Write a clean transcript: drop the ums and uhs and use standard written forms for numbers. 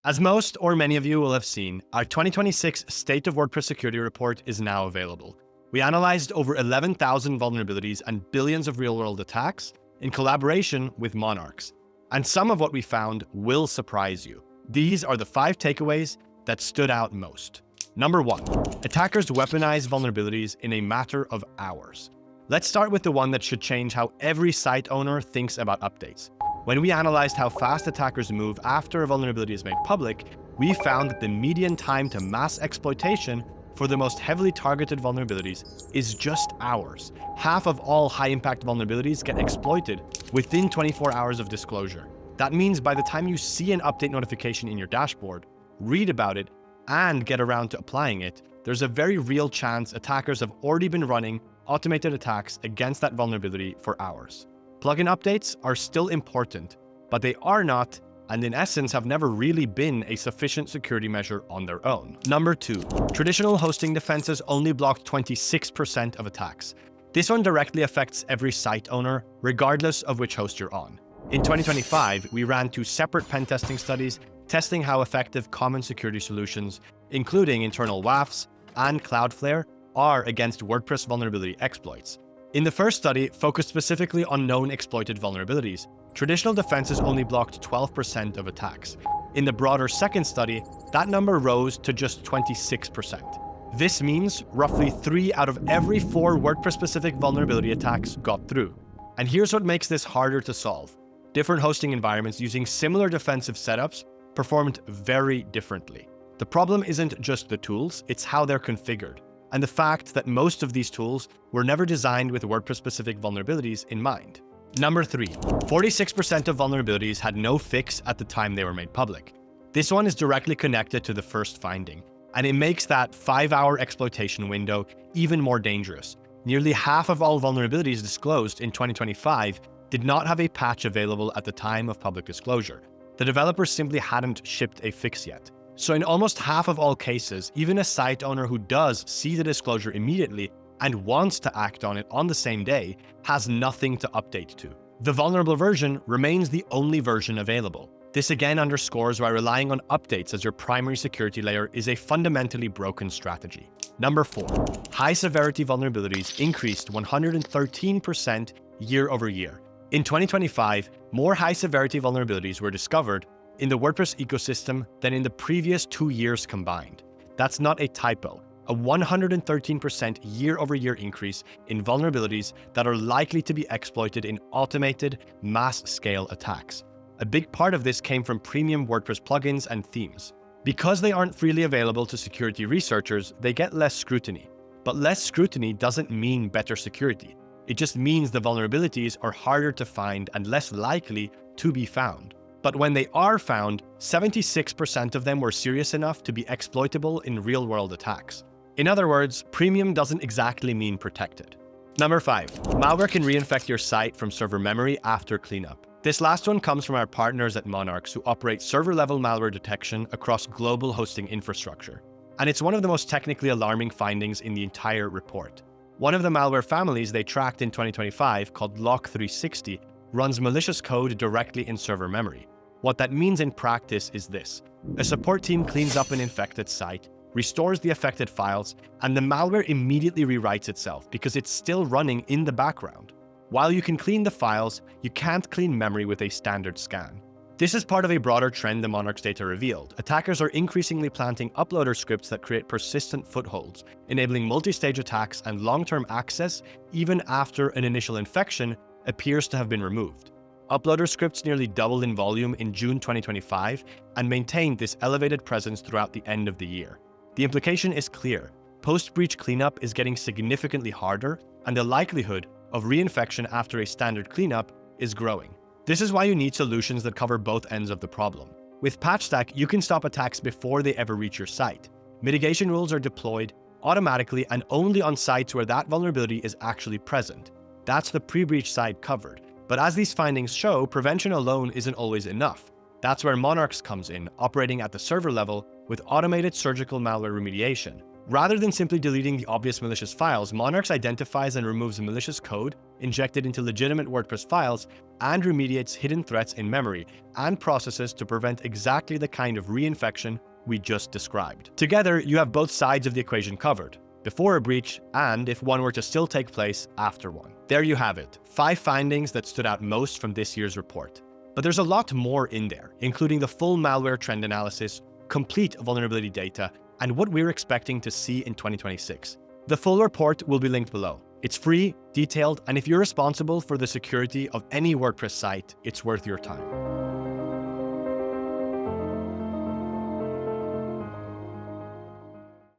As most or many of you will have seen, our 2026 State of WordPress Security Report is now available. We analyzed over 11,000 vulnerabilities and billions of real-world attacks in collaboration with Monarx. And some of what we found will surprise you. These are the 5 takeaways that stood out most. Number 1. Attackers weaponize vulnerabilities in a matter of hours. Let's start with the one that should change how every site owner thinks about updates. When we analyzed how fast attackers move after a vulnerability is made public, we found that the median time to mass exploitation for the most heavily targeted vulnerabilities is just hours. Half of all high-impact vulnerabilities get exploited within 24 hours of disclosure. That means by the time you see an update notification in your dashboard, read about it, and get around to applying it, there's a very real chance attackers have already been running automated attacks against that vulnerability for hours. Plugin updates are still important, but they are not, and in essence have never really been, a sufficient security measure on their own. Number 2. Traditional hosting defenses only blocked 26% of attacks. This one directly affects every site owner, regardless of which host you're on. In 2025, we ran 2 separate pen testing studies testing how effective common security solutions, including internal WAFs and Cloudflare, are against WordPress vulnerability exploits. In the first study, focused specifically on known exploited vulnerabilities, traditional defenses only blocked 12% of attacks. In the broader second study, that number rose to just 26%. This means roughly 3 out of every 4 WordPress-specific vulnerability attacks got through. And here's what makes this harder to solve. Different hosting environments using similar defensive setups performed very differently. The problem isn't just the tools, it's how they're configured, and the fact that most of these tools were never designed with WordPress-specific vulnerabilities in mind. Number 3. 46% of vulnerabilities had no fix at the time they were made public. This one is directly connected to the first finding, and it makes that 5-hour exploitation window even more dangerous. Nearly half of all vulnerabilities disclosed in 2025 did not have a patch available at the time of public disclosure. The developers simply hadn't shipped a fix yet. So in almost half of all cases, even a site owner who does see the disclosure immediately and wants to act on it on the same day has nothing to update to. The vulnerable version remains the only version available. This again underscores why relying on updates as your primary security layer is a fundamentally broken strategy. Number 4. High severity vulnerabilities increased 113% year over year. In 2025, more high-severity vulnerabilities were discovered in the WordPress ecosystem than in the previous 2 years combined. That's not a typo. A 113% year-over-year increase in vulnerabilities that are likely to be exploited in automated, mass-scale attacks. A big part of this came from premium WordPress plugins and themes. Because they aren't freely available to security researchers, they get less scrutiny. But less scrutiny doesn't mean better security. It just means the vulnerabilities are harder to find and less likely to be found. But when they are found, 76% of them were serious enough to be exploitable in real-world attacks. In other words, premium doesn't exactly mean protected. Number 5. Malware can reinfect your site from server memory after cleanup. This last one comes from our partners at Monarx, who operate server-level malware detection across global hosting infrastructure. And it's one of the most technically alarming findings in the entire report. One of the malware families they tracked in 2025, called Lock360, runs malicious code directly in server memory. What that means in practice is this. A support team cleans up an infected site, restores the affected files, and the malware immediately rewrites itself because it's still running in the background. While you can clean the files, you can't clean memory with a standard scan. This is part of a broader trend the Monarch data revealed. Attackers are increasingly planting uploader scripts that create persistent footholds, enabling multi-stage attacks and long-term access even after an initial infection appears to have been removed. Uploader scripts nearly doubled in volume in June 2025 and maintained this elevated presence throughout the end of the year. The implication is clear. Post-breach cleanup is getting significantly harder, and the likelihood of reinfection after a standard cleanup is growing. This is why you need solutions that cover both ends of the problem. With Patchstack, you can stop attacks before they ever reach your site. Mitigation rules are deployed automatically and only on sites where that vulnerability is actually present. That's the pre-breach side covered. But as these findings show, prevention alone isn't always enough. That's where Monarx comes in, operating at the server level with automated surgical malware remediation. Rather than simply deleting the obvious malicious files, Monarx identifies and removes malicious code injected into legitimate WordPress files and remediates hidden threats in memory and processes to prevent exactly the kind of reinfection we just described. Together, you have both sides of the equation covered, before a breach and if one were to still take place after one. There you have it, 5 findings that stood out most from this year's report. But there's a lot more in there, including the full malware trend analysis, complete vulnerability data, and what we're expecting to see in 2026. The full report will be linked below. It's free, detailed, and if you're responsible for the security of any WordPress site, it's worth your time.